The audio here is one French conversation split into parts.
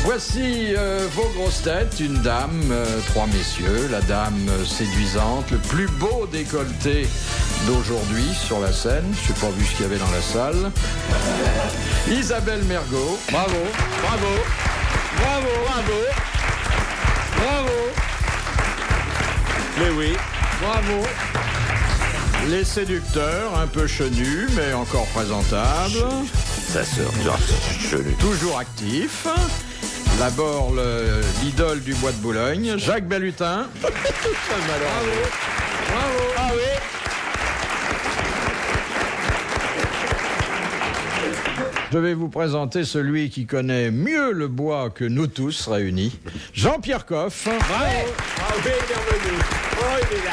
Voici vos grosses têtes, une dame, trois messieurs, la dame séduisante, le plus beau décolleté d'aujourd'hui sur la scène. Je n'ai pas vu ce qu'il y avait dans la salle. Isabelle Mergo. Bravo, bravo, bravo, bravo, bravo. Mais oui. Bravo. Les séducteurs, un peu chenus, mais encore présentables. Sa sœur, chenue. Toujours actifs. D'abord l'idole du Bois de Boulogne, Jacques Bellutin. Bravo. Bravo. Ah oui. Je vais vous présenter celui qui connaît mieux le bois que nous tous réunis, Jean-Pierre Coff. Bravo. Ah oui, bienvenue. Oh, il est là.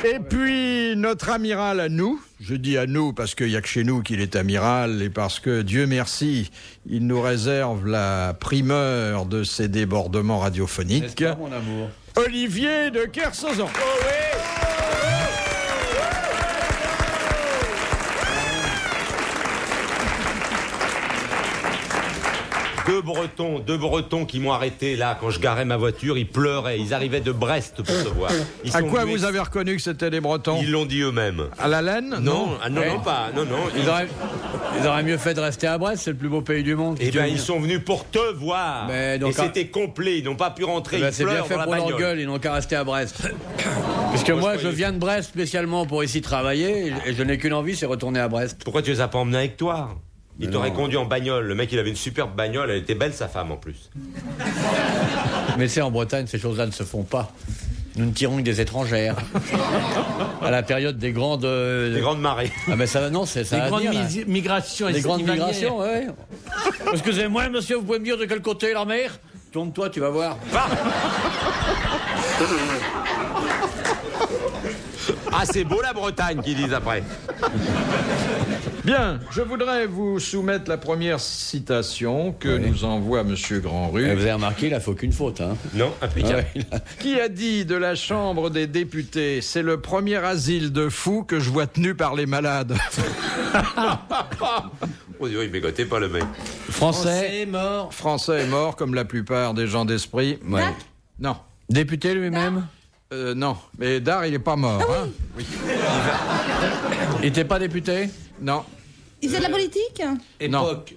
Et puis, notre amiral à nous, je dis à nous parce qu'il n'y a que chez nous qu'il est amiral et parce que, Dieu merci, il nous réserve la primeur de ces débordements radiophoniques. N'est-ce pas, mon amour? Olivier de Kersauzon. Oh oui. Deux Bretons qui m'ont arrêté là quand je garais ma voiture, ils pleuraient, ils arrivaient de Brest pour te voir. À quoi vous avez reconnu que c'était des Bretons? Ils l'ont dit eux-mêmes. À la laine? Non, non, Ouais. non, pas. Non, non. Ils auraient mieux fait de rester à Brest, c'est le plus beau pays du monde. Eh bien, ils sont venus pour te voir. Mais donc, et c'était complet, ils n'ont pas pu rentrer, Eh ben, ils c'est bien pleurent fait dans la pour leur bagnole. gueule, ils n'ont qu'à rester à Brest. Parce que moi, je viens de Brest spécialement pour ici travailler, et je n'ai qu'une envie, c'est retourner à Brest. Pourquoi tu les as pas emmenés avec toi? Il Mais t'aurait non. conduit en bagnole. Le mec, il avait une superbe bagnole, elle était belle, sa femme, en plus. Mais c'est en Bretagne, ces choses-là ne se font pas. Nous ne tirons que des étrangères. À la période des grandes... Des grandes marées. Ah mais ça, non, c'est ça. Les à grandes dire, là. migrations. Les grandes estivalières. migrations, ouais. Excusez-moi, monsieur, vous pouvez me dire de quel côté est la mer? Tourne-toi, tu vas voir. Ah, c'est beau la Bretagne, qu'ils disent après. Bien, je voudrais vous soumettre la première citation que nous envoie Monsieur Grandrue. Vous avez remarqué, il a faut qu'une faute, hein. Non, impeccable. Ouais, Qui a dit de la Chambre des députés, c'est le premier asile de fous que je vois tenu par les malades? Oh, il bégotait pas le mec. Français, C'est mort. Français est mort, comme la plupart des gens d'esprit. ouais. Non, Député lui-même. non. Mais Dard, il n'est pas mort. Hein? Oui. Il n'était pas député. Non, Il faisait de la politique? Époque.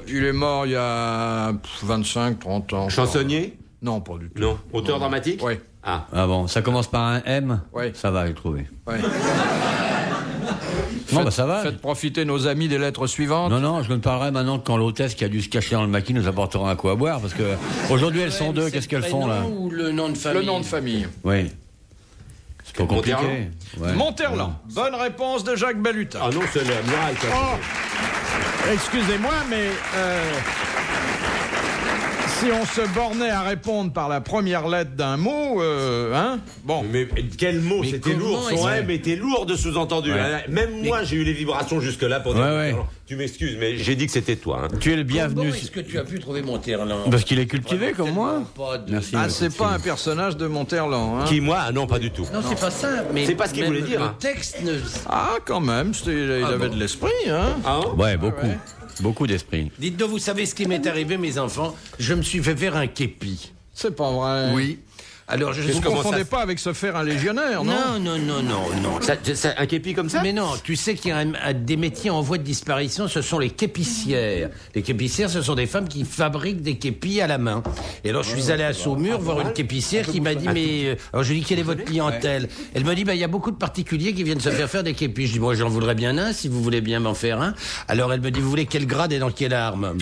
il est mort il y a 25, 30 ans. Chansonnier? Non, pas du tout. Non. Auteur dramatique? Oui. Ah. Ah bon, ça commence par un M. Ouais. Ça va, j'ai trouvé. Ouais. Non, bah ça va. Faites profiter nos amis des lettres suivantes. Non, non, je ne parlerai maintenant que quand l'hôtesse qui a dû se cacher dans le maquis nous apportera un coup à boire, parce que aujourd'hui elles sont deux, qu'est-ce qu'elles font là? Ou le nom de famille? Le nom de famille. Oui. C'est pas compliqué. Monterland. Ouais. Monterland. Bonne réponse de Jacques Bellutin. Ah non, c'est l'amiral. Oh, excusez-moi, mais si on se bornait à répondre par la première lettre d'un mot, hein, bon. Mais quel mot, Mais c'était comment lourd, son est-ce- M était lourd de sous-entendu. Ouais. Hein. Même moi, j'ai eu les vibrations jusque-là pour dire... Ouais, ouais. Tu m'excuses, mais j'ai dit que c'était toi. Hein. Tu es le Comment bienvenu. est-ce que tu as pu trouver Monterland? Parce qu'il est cultivé comme moi. Pas de- Merci. Ah, monsieur c'est pas un Christine. personnage de Monterland, hein. Qui, moi? Ah non, pas du tout. Non, c'est pas ça. Mais C'est pas ce qu'il même voulait dire, Le hein. texte ne... Ah, quand même, il avait de l'esprit, hein. Ah, Ouais, beaucoup. Beaucoup d'esprit. Dites-donc, vous savez ce qui m'est arrivé, mes enfants? Je me suis fait faire un képi. C'est pas vrai. Oui. Alors, je Vous ne comment confondez ça- pas avec se faire un légionnaire, non? Non. un képi comme ça? Mais non, tu sais qu'il y a des métiers en voie de disparition, ce sont les képissières. Les képissières, ce sont des femmes qui fabriquent des képis à la main. Et alors, je suis allé à Saumur voir une képissière qui m'a dit, mais... alors, je lui ai dit, quelle est votre clientèle? Elle m'a dit, il y a beaucoup de particuliers qui viennent se faire des képis. Je dis, moi, j'en voudrais bien un, si vous voulez bien m'en faire un. Alors, elle me dit, vous voulez quel grade et dans quelle arme?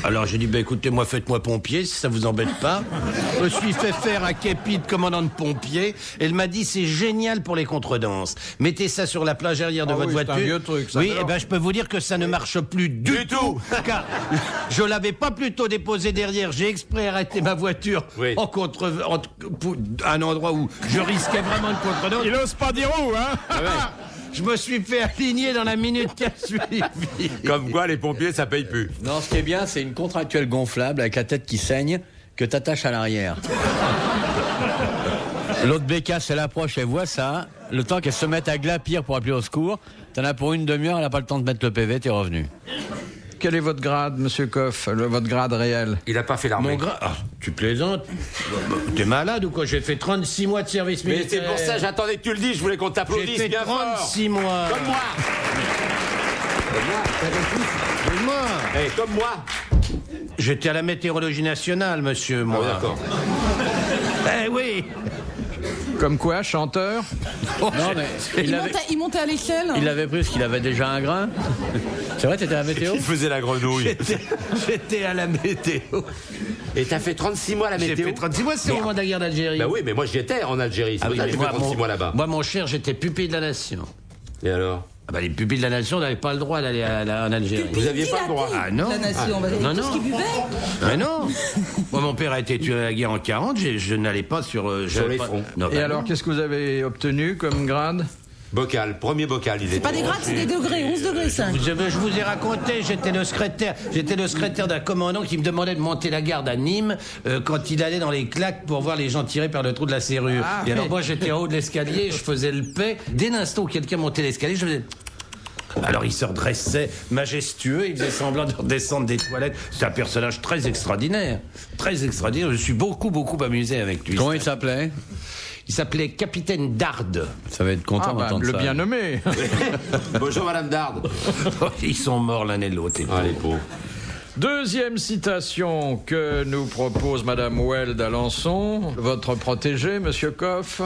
Alors j'ai dit, écoutez, moi faites-moi pompier, si ça vous embête pas. Je me suis fait faire un képi de commandant de pompier. Elle m'a dit, c'est génial pour les contredanses. Mettez ça sur la plage arrière de Ah votre oui, c'est voiture. un vieux truc, ça, oui, alors. et ben je peux vous dire que ça ne marche plus du tout. Car je l'avais pas plutôt déposé derrière. J'ai exprès arrêté ma voiture Oui. pour un endroit où je risquais vraiment une contredanse. Il ose pas dire où, hein? Je me suis fait aligner dans la minute qui a suivi. Comme quoi, les pompiers, ça paye plus. Non, ce qui est bien, c'est une contractuelle gonflable avec la tête qui saigne que t'attaches à l'arrière. L'autre bécasse, elle approche, elle voit ça. Le temps qu'elle se mette à glapir pour appeler au secours, T'en as pour une demi-heure, elle n'a pas le temps de mettre le PV, t'es revenu. Quel est votre grade, monsieur Coff, votre grade réel? Il a pas fait l'armée. Mon gras. Ah, tu plaisantes? T'es malade ou quoi? J'ai fait 36 mois de service Mais militaire. c'est pour ça, j'attendais que tu le dises, je voulais qu'on J'ai t'applaudisse fait bien 36 fort. mois. Comme moi. Moi. Comme moi. J'étais à la météorologie nationale, monsieur, moi. Ah, d'accord. Eh oui. Comme quoi, chanteur? Non, mais Il montait à l'échelle. il avait pris parce qu'il avait déjà un grain. C'est vrai, t'étais à la météo? Il faisait la grenouille. J'étais à la météo. Et t'as fait 36 mois à la J'ai météo? fait 36 mois, c'est au moment de la guerre d'Algérie. Bah oui, mais moi j'y étais en Algérie. C'est pour ça que j'ai fait 36 mois là-bas. Moi, mon cher, j'étais pupille de la nation. Et alors? Ah bah, les pupilles de la nation n'avaient pas le droit d'aller en Algérie. Vous aviez pas le droit. Ah non. La nation, non, tout non. ce qu'il buvait. Mais non. Moi, mon père a été tué à la guerre en 40. Je n'allais pas sur les pas... fronts. Non, Et bah alors, non. qu'est-ce que vous avez obtenu comme grade? Bocal, premier bocal, il C'est était. pas des grades, c'est des degrés, 11 degrés 5. Je vous ai raconté, j'étais le secrétaire d'un commandant qui me demandait de monter la garde à Nîmes quand il allait dans les claques pour voir les gens tirés par le trou de la serrure. Et alors moi j'étais en haut de l'escalier, je faisais le paix. Dès l'instant où quelqu'un montait l'escalier, je faisais... Alors il se redressait, majestueux, il faisait semblant de redescendre des toilettes. C'est un personnage très extraordinaire. Très extraordinaire. Je suis beaucoup amusé avec lui. Comment il s'appelait? Il s'appelait Capitaine Darde. Ça va être content d'entendre le ça. bien nommé. Bonjour Madame Dard. Ils sont morts l'un et l'autre. Ah les pauvres. Deuxième citation que nous propose Madame Well d'Alençon, votre protégé, monsieur Coff.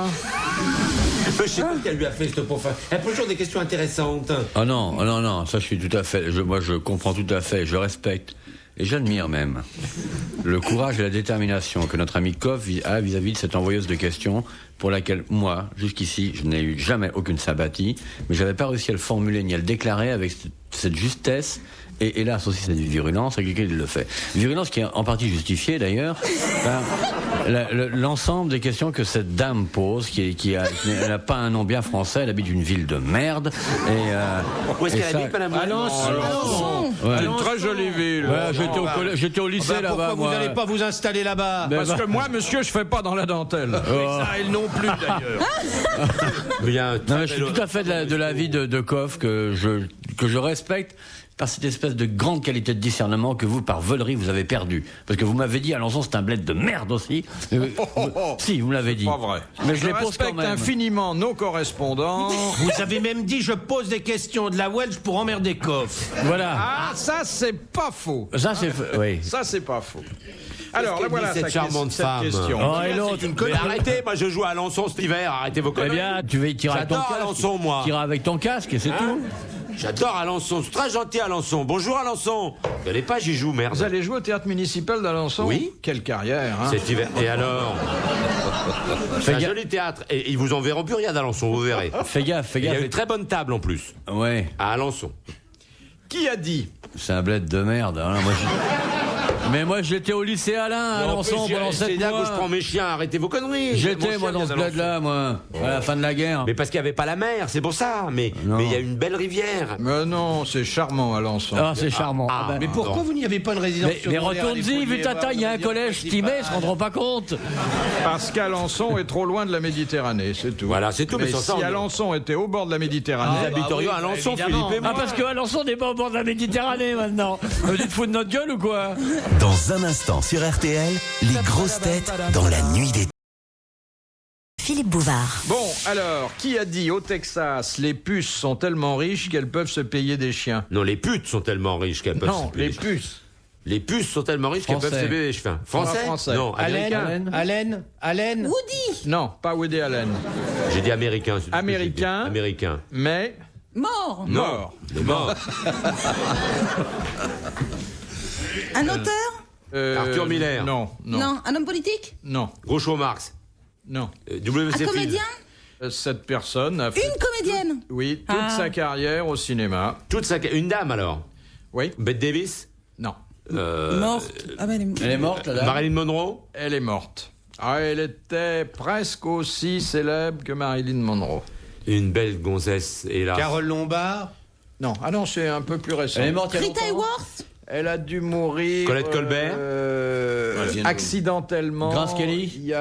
Je sais pas ce qu'elle lui a fait, cette pauvre femme. Elle pose toujours des questions intéressantes. Ah non, ça je suis tout à fait... Moi je comprends tout à fait, je respecte. Et j'admire même le courage et la détermination que notre ami Coff a vis-à-vis de cette envoyeuse de questions pour laquelle, moi, jusqu'ici, je n'ai eu jamais aucune sympathie, mais j'avais pas réussi à le formuler ni à le déclarer avec cette justesse et hélas aussi cette virulence avec laquelle il le fait. Virulence qui est en partie justifiée d'ailleurs par l'ensemble des questions que cette dame pose, elle n'a pas un nom bien français, elle habite une ville de merde. Où est-ce qu'elle habite, Madame Well? Alençon. Ouais. Une très jolie ville. Voilà, j'étais au lycée là-bas. Pourquoi vous n'allez pas vous installer là-bas? Parce que moi, monsieur, je fais pas dans la dentelle. Ça, elle non plus d'ailleurs. Il y a un Non, mais je suis tout à fait de l'avis de Coff que je respecte par cette espèce de grande qualité de discernement que vous, par volerie, vous avez perdu. Parce que vous m'avez dit, Alençon, c'est un bled de merde aussi. Si, vous me l'avez dit. Pas vrai. Mais je je les pose quand respecte même. infiniment nos correspondants. Vous avez même dit je pose des questions de la Welsh pour emmerder Coff. Voilà. Ah, ça, c'est pas faux. Ça, c'est... Oui. Ça, c'est pas faux. Alors, qu'elle là, voilà dit, cette sa charmante cette femme question. Oh, et l'autre. Mais arrêtez, moi je joue à Alençon cet hiver, arrêtez vos Eh conneries. bien, tu vas tirer avec ton J'adore casque. Alençon, moi. Tirer avec ton casque et c'est tout. J'adore Alençon, c'est très gentil Alençon. Bonjour Alençon. Vous n'allez pas, j'y joue, merde. Vous allez jouer au théâtre municipal d'Alençon? Oui. Quelle carrière, hein? Cet hiver. Et alors? C'est un gaffe. joli théâtre. Et ils vous enverront plus rien d'Alençon, vous verrez. Fais gaffe, Il y a une très bonne table en plus, Ouais, à Alençon. Qui a dit? c'est un bled de merde. Hein. Mais moi, j'étais au lycée Alain, à Alençon, pendant 7 C'est là mois. où je prends mes chiens, arrêtez vos conneries. J'étais, Mon moi, chien dans vient ce d'Alençon. bled-là, moi, à la fin de la guerre. Mais parce qu'il n'y avait pas la mer, c'est pour ça. Mais Non. il y a une belle rivière. Mais non, c'est charmant, Alençon. Ah, c'est charmant. Ah, Ah, ben, Mais pourquoi vous n'y avez pas une résidence mais secondaire à des retourne-y, vu ta Folies-Bas, taille, il y a un résidence collège principale. Timé, ils se rendront pas compte. Parce qu'Alençon est trop loin de la Méditerranée, c'est tout. Voilà, c'est tout, mais Mais sans ça, si on- Alençon était au bord de la Méditerranée, Nous habiterions à Alençon, évidemment. Philippe et moi. Ah, parce que Alençon n'est pas au bord de la Méditerranée, maintenant. Vous êtes fous de notre gueule ou quoi? Dans un instant sur RTL, les grosses têtes dans la nuit des... Philippe Bouvard. Bon, alors, qui a dit au Texas, les puces sont tellement riches qu'elles peuvent se payer des chiens? Non, les putes sont tellement riches qu'elles peuvent Non, se payer les des chiens. puces. Les puces sont tellement riches qu'elles peuvent Français. se payer des chiens. Français? Français. Non, américain. Allen. Woody, Non, pas Woody Allen. J'ai dit américain. c'est tout ce que j'ai dit. Américain. Américain. Mais mort. mort. Mort. Un auteur? Arthur Miller. Non, non, Non. Un homme politique? non, Groucho Marx. non. WC Un comédien? Cette personne a fait, Une comédienne? oui, toute Ah. sa carrière au cinéma. Une dame alors. Oui, Bette Davis. non. Morte. Ah ben, Elle est morte, là. Marilyn Monroe. Elle est morte. Ah, elle était presque aussi célèbre que Marilyn Monroe. Une belle gonzesse. Et là. Carole Lombard. Non, ah non, c'est un peu plus récent. Elle est morte il y a Rita longtemps. Hayworth? Elle a dû mourir. Colette Colbert accidentellement. Grace Kelly il y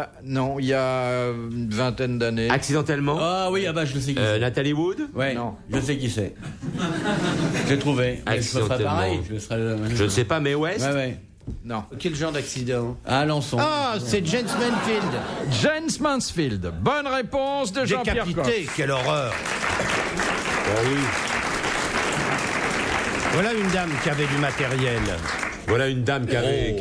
a une vingtaine d'années. Accidentellement Ah oui, je le sais qui c'est. Nathalie Wood Ouais, Non. je sais qui c'est. Je l'ai trouvé. Mais je ferai Accidentellement. pareil. Je ne sais pas, mais West Ouais. Non. Quel genre d'accident? À Alençon. Ah, c'est James Manfield. James Mansfield. Bonne réponse de Jean-Pierre Coff. Décapité, quelle horreur. Voilà une dame qui avait du matériel. Voilà une dame qui avait...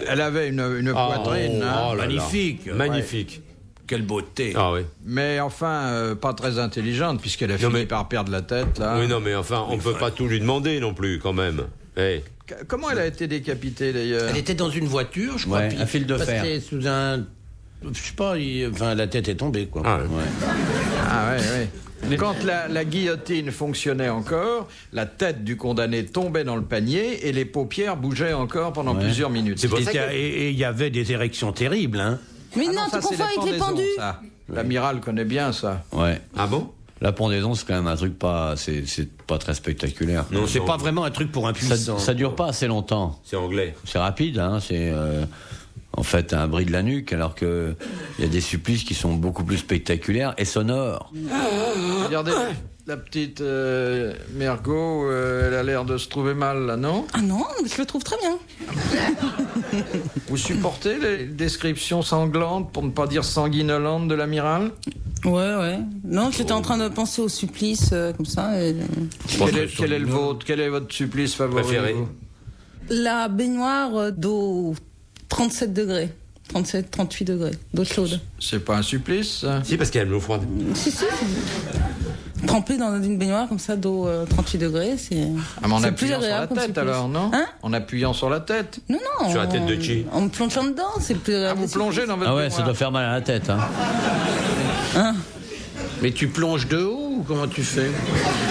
Elle avait une poitrine, hein. oh là là. Magnifique. Magnifique. Quelle beauté. Ah oui. Mais enfin, pas très intelligente, puisqu'elle a fini par perdre la tête, là. Oui, non, mais enfin, on ne peut pas tout lui demander non plus, quand même. Hey. Comment elle a été décapitée, d'ailleurs? Elle était dans une voiture, je crois. Ouais, puis un fil de fer. passait sous un... Je sais pas, la tête est tombée, quoi. Ah, ouais. Ah ouais. Quand la guillotine fonctionnait encore, la tête du condamné tombait dans le panier et les paupières bougeaient encore pendant plusieurs minutes. C'est pour ça que... Et il y avait des érections terribles, hein. Mais non, ça, tu c'est confonds avec les pendaisons, pendus. ça. L'amiral connaît bien ça. Ouais. Ah bon? La pendaison, c'est quand même un truc c'est pas très spectaculaire. Non, C'est pas vraiment un truc pour un puissant. Ça dure pas assez longtemps. C'est anglais. C'est rapide, hein. C'est en fait un bris de la nuque, alors que il y a des supplices qui sont beaucoup plus spectaculaires et sonores. Regardez, la petite Mergot, elle a l'air de se trouver mal, là, non? Ah non, je le trouve très bien. Vous supportez les descriptions sanglantes, pour ne pas dire sanguinolentes, de l'amiral? Ouais. Non, j'étais en train de penser au supplice, comme ça. Et... Quel est le vôtre? Quel est votre supplice favori? Préféré. vous La baignoire d'eau 37 degrés. 37, 38 degrés, d'eau chaude. C'est pas un supplice, ça? Si, parce qu'elle aime l'eau froide. Si. Tremper dans une baignoire comme ça d'eau 38 degrés, c'est. Ah, mais en c'est plus appuyant sur la agréable comme tête, supplice. alors, non? Hein? En appuyant sur la tête. Non. Sur la tête de qui? En me plongeant dedans, c'est plus Ah, agréable. vous plongez dans votre Ah ouais, baignoire. ça doit faire mal à la tête, hein. Mais tu plonges de haut ou comment tu fais?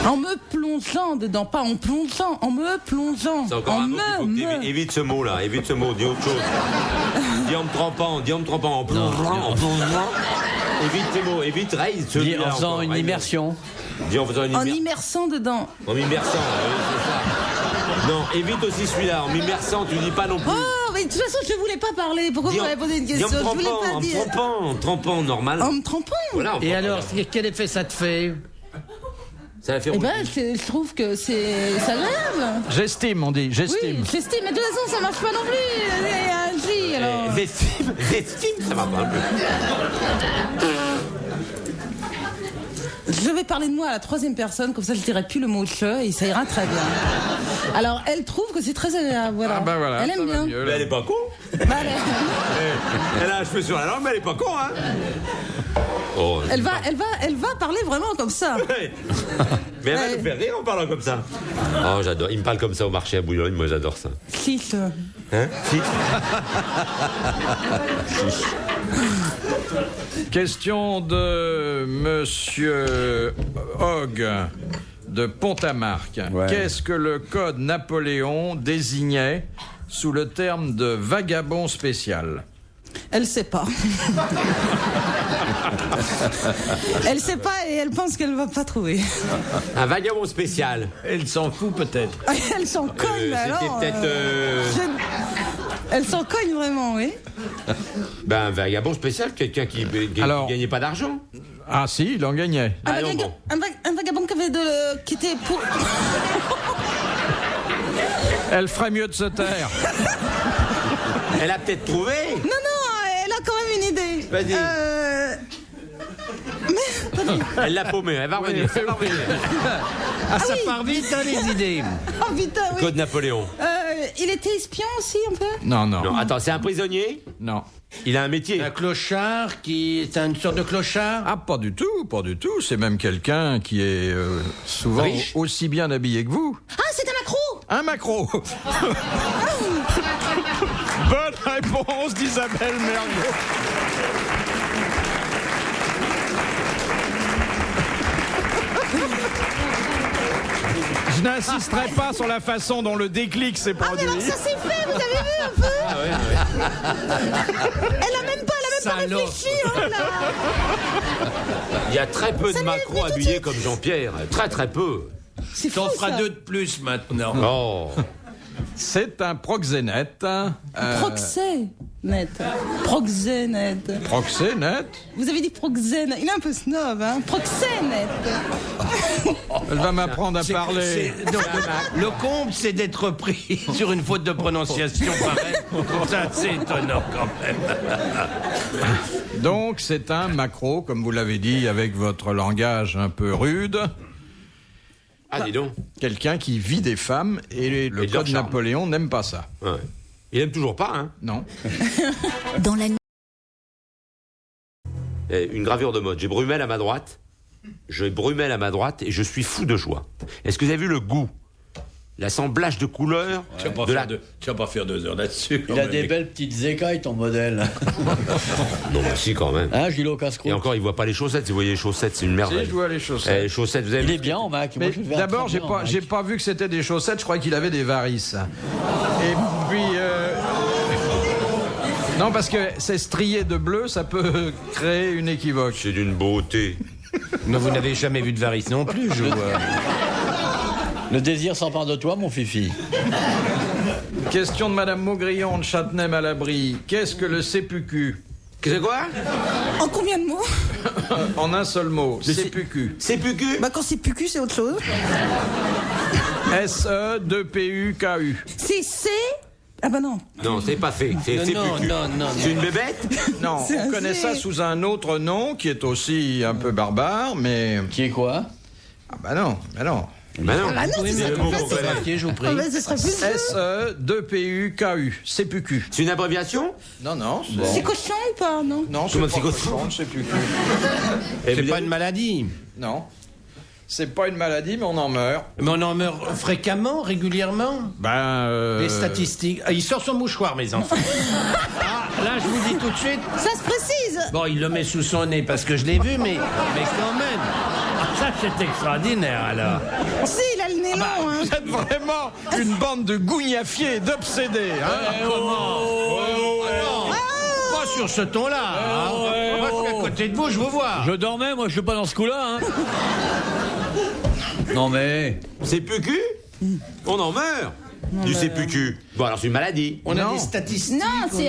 En me plongeant dedans, pas en plongeant, en me plongeant. C'est encore en un mot qu'il faut que évite ce mot-là, évite ce mot, dis autre chose. Dis en me trempant, en plongeant, Évite ces mots, évite, raise Dis celui-là. en faisant encore, une raise. immersion. Dis en faisant une En immersion. immersant dedans. En m'immersant, oui, c'est ça. Non, évite aussi celui-là, en m'immersant, tu dis pas non plus. Oh, mais de toute façon, je voulais pas parler. Pourquoi vous m'avez posé une Dis en question? me Je voulais trempant, pas en dire. me trempant, normal. En me trempant. Voilà, en Et trempant, alors, là. quel effet ça te fait? Ça a fait Eh ben, rouler. je trouve que c'est agréable. J'estime, on dit, Oui, j'estime. j'estime. Mais de toute façon, ça marche pas non plus. Alors. J'estime, ça va pas un peu. Je vais parler de moi à la troisième personne, comme ça je dirai plus le mot che et ça ira très bien. Alors, elle trouve que c'est très agréable, voilà. Ah ben voilà, elle ça aime va bien. mieux, Mais là. elle est pas con. Bah, Elle a un cheveu sur la langue, mais elle est pas con, hein. Oh, elle va parler vraiment comme ça. Ouais. Mais elle va nous faire rire en parlant comme ça. Oh, j'adore. Il me parle comme ça au marché à Boulogne, moi j'adore ça. Chiche. Hein? Si. Question de Monsieur Hogg de Pont-à-Marc. Ouais. Qu'est-ce que le code Napoléon désignait sous le terme de vagabond spécial? Elle sait pas. Elle sait pas et elle pense qu'elle va pas trouver. Un vagabond spécial. Elle s'en fout peut-être. Elle s'en cogne, alors. C'était peut-être. Elle s'en cogne vraiment, oui. Ben, un vagabond spécial, quelqu'un qui gagnait pas d'argent. Ah si, il en gagnait. Ah non, bon. Un vagabond qui était pour. Elle ferait mieux de se taire. Elle a peut-être trouvé. Non, elle a quand même une idée. Vas-y. Elle l'a paumé, elle va revenir. Ça va revenir. Ah, ça part vite, hein, les idées. Oh putain, oui. Code Napoléon. Il était espion aussi, un peu. Non. Non, attends, c'est un prisonnier. Non. Il a un métier. Un clochard qui est une sorte de clochard? Ah, pas du tout, pas du tout. C'est même quelqu'un qui est souvent Riche. aussi bien habillé que vous. Ah, c'est un macro. Un macro. Bonne réponse d'Isabelle Mergo. Je n'insisterai pas sur la façon dont le déclic s'est Ah, mais produit. alors ça s'est fait, vous avez vu un peu. Ah ouais. Elle a même pas Salaud. réfléchi, hein, là. Il y a très peu de macros habillés comme Jean-Pierre. Très peu. C'est fou, T'en feras ça. 2 de plus maintenant. Oh. C'est un proxénète. Proxénète. Proxénète. Proxénète. Vous avez dit proxénète. Il est un peu snob, hein. Proxénète. Elle va m'apprendre à parler. Donc, le comble, c'est d'être pris sur une faute de prononciation pareille. Ça, c'est étonnant quand même. Donc, c'est un macro, comme vous l'avez dit, avec votre langage un peu rude. Ah, dis donc. Quelqu'un qui vit des femmes et le Et de leur code charme. Napoléon n'aime pas ça. Ouais. Il aime toujours pas, hein. Non. Dans la nuit. Une gravure de mode. J'ai Brumel à ma droite. J'ai Brumel à ma droite et je suis fou de joie. Est-ce que vous avez vu le goût, l'assemblage de couleurs Tu vas pas faire 2 heures là-dessus. Il Il a des belles petites écailles, ton modèle. Non, bah si, quand même. Hein, Gilot Et Casse-Croûte? encore, il voit pas les chaussettes. Si vous voyez les chaussettes, c'est une Si, merveille. je vois les chaussettes. Les chaussettes, vous avez Il vu est bien en Mac. Mais d'abord, j'ai pas vu que c'était des chaussettes. Je croyais qu'il avait des varices. Et puis, non, parce que c'est strié de bleu, ça peut créer une équivoque. C'est d'une beauté. Mais vous n'avez jamais vu de varice non plus, je vois. Le désir s'empare de toi, mon fifi. Question de Madame Maugrillon de Châtenay-Malabry. Qu'est-ce que le CPQ? C'est quoi? En combien de mots? En un seul mot, CPQ. C'est PQ? Bah, quand c'est PQ, c'est autre chose. S-E-2-P-U-K-U. C'est C. Ah bah non. Non, c'est pas fait. C'est Non, PQ. non. C'est une bébête? Non, C'est on un connaît G. ça sous un autre nom qui est aussi un peu barbare, mais... Qui est quoi? Ah bah non, bah non. Bah non. Ah non, C'est c'est le ça mot qu'on qu'on fait. connaît. Papier, je vous prie. Ah bah, ce serait plus. S-E-2-P-U-K-U. CPQ. C'est une abréviation? Non, non, C'est cochon ou pas, non? Non, Comment c'est c'est pas cochon? cochon, CPQ. Et C'est vous pas avez- une maladie. Non. C'est pas une maladie, mais on en meurt. Mais on en meurt fréquemment, régulièrement. Les statistiques. Ah, il sort son mouchoir, mes enfants. Ah, là, je vous dis tout de suite. Ça se précise. Bon, il le met sous son nez parce que je l'ai vu, mais quand même. Ah, ça, c'est extraordinaire, alors. Si, il a le nez long, hein. Vous êtes vraiment une bande de gougnafiers et d'obsédés. Hein. Pas sur ce ton-là. Hein. Moi, je suis à côté de vous, je vous vois. Je dormais, moi, je suis pas dans ce coup-là. Hein. Non, mais. C'est PQ? On en meurt. Du CPQ. Bon, alors c'est une maladie. On a Non. des statistiques. Non, c'est.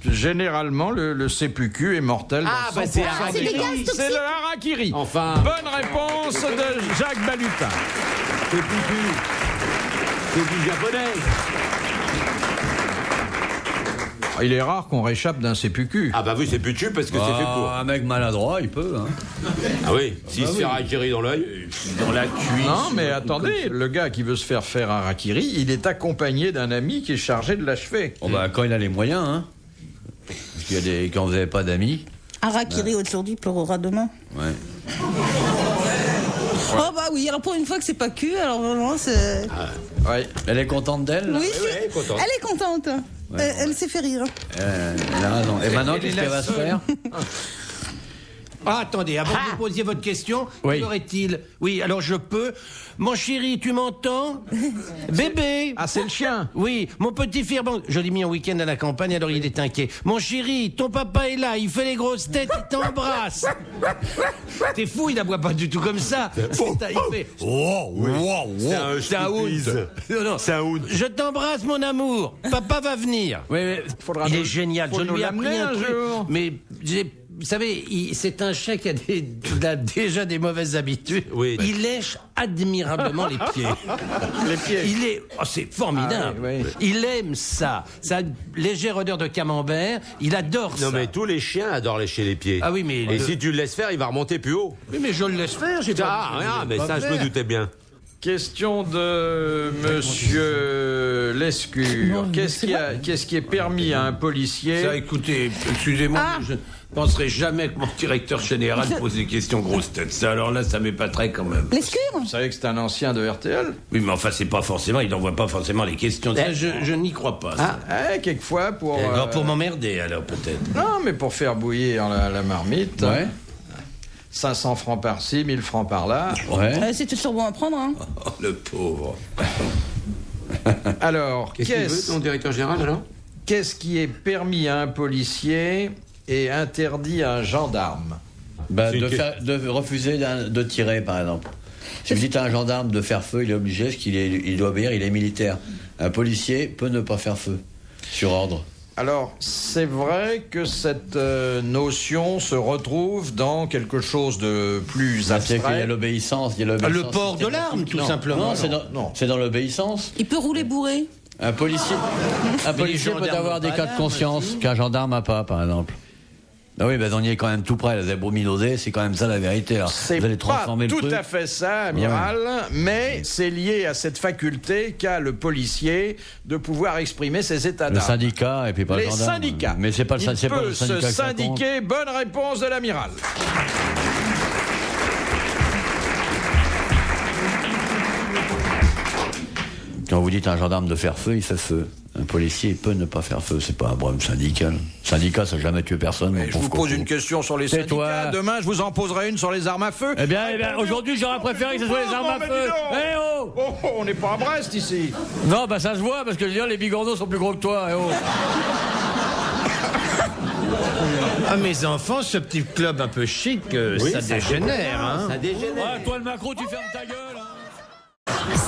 Généralement, le CPQ est mortel. Ah, dans bah 100% c'est des harakiri. C'est des cas. gaz toxiques. C'est le harakiri. Enfin. Bonne réponse de Jacques Balutin. CPQ. C'est du japonais. Il est rare qu'on réchappe d'un CPQ. Ah bah oui, c'est PQ parce que c'est fait pour. Un mec maladroit, il peut. Hein. Ah oui, s'il se fait harakiri dans l'œil. Dans la cuisse. Non, mais attendez, le gars qui veut se faire harakiri, il est accompagné d'un ami qui est chargé de l'achever. Bon, bah, quand il a les moyens, hein. Parce qu'il y a des. Quand vous n'avez pas d'amis. Harakiri aujourd'hui pleurera demain. Ouais. Oh bah oui, alors pour une fois que c'est pas cul, alors vraiment c'est. Ouais. Elle est contente d'elle? Oui, ouais, contente. elle est contente. Elle s'est fait rire. Elle a raison. Et maintenant, Elle est qu'est-ce la qu'elle va se seule. faire? Ah, attendez, avant que vous posiez votre question, Oui. qu'aurait-il? Oui, alors je peux. Mon chéri, tu m'entends? Bébé! Ah, c'est le chien. Oui, mon petit Firban, je l'ai mis en week-end à la campagne, alors il est inquiet. Mon chéri, ton papa est là, il fait les grosses têtes, il t'embrasse. T'es fou, il aboie pas du tout comme ça. Il fait... C'est un hound. Non, non. C'est un hound. Je t'embrasse, mon amour. Papa va venir. Oui, mais. Faudra Il nous- est génial. faut Je nous lui ai appris l'amener un un truc. jour. Mais vous savez, c'est un chien qui a, il a déjà des mauvaises habitudes. Oui. Il lèche admirablement les pieds. Les pieds. Il est, oh, c'est formidable. Ah, oui, oui. Il aime ça. Ça a une légère odeur de camembert. Il adore ça. Non mais tous les chiens adorent lécher les pieds. Ah oui, mais Et si tu le laisses faire, il va remonter plus haut. Oui, mais je le laisse faire. J'ai Ah, pas. rien, mais pas ça je me faire. doutais bien. Question de Monsieur Lescure. Qu'est-ce qui est permis à un policier? Ça, écoutez, excusez-moi, mais je ne penserai jamais que mon directeur général pose des questions grosses têtes. Ça, alors là, ça m'épaterait quand même. L'escure. Vous savez que c'est un ancien de RTL? Oui, mais enfin, c'est pas forcément, il n'envoie pas forcément les questions. Ça, je n'y crois pas. ça. Quelquefois pour... Alors, pour m'emmerder, alors, peut-être. Non, mais pour faire bouillir la marmite. Ouais. 500 francs par-ci, 1000 francs par-là. Ouais. C'est toujours bon à prendre, hein. Oh, le pauvre. Alors, Qu'est-ce qu'il veut, ton directeur général, alors? qu'est-ce qui est permis à un policier et interdit à un gendarme? Bah, C'est une de refuser de tirer, par exemple. Si vous dites à un gendarme de faire feu, il est obligé, parce il doit obéir, il est militaire. Un policier peut ne pas faire feu, sur ordre. Alors, c'est vrai que cette notion se retrouve dans quelque chose de plus abstrait. Il y a l'obéissance. Le port de l'arme, tout simplement. Non, c'est dans l'obéissance. Il peut rouler bourré. Un policier peut avoir des cas de conscience qu'un gendarme n'a pas, par exemple. Ah oui, on y est quand même tout près, la zébrominodée, c'est quand même ça la vérité. Alors, c'est vous allez pas transformer le tout truc. à fait ça, amiral, mais c'est lié à cette faculté qu'a le policier de pouvoir exprimer ses états d'âme. Le syndicat et puis pas le gendarme. Les syndicats. Mais c'est pas le syndicat. Il peut se syndiquer. Bonne réponse de l'amiral. Quand vous dites à un gendarme de faire feu, il fait feu. Un policier peut ne pas faire feu, c'est pas un problème syndical. Syndicat, ça n'a jamais tué personne. Mais je vous pose une question sur les syndicats. Demain, je vous en poserai une sur les armes à feu. Eh bien, aujourd'hui, j'aurais préféré que ce soit les armes à feu. Eh oh, on n'est pas à Brest ici. Non, ça se voit, parce que je veux dire, les bigorneaux sont plus gros que toi. Eh oh. Ah, mes enfants, ce petit club un peu chic, ça dégénère. Hein. Ça dégénère. Ah, toi, le macro, tu fermes ta gueule.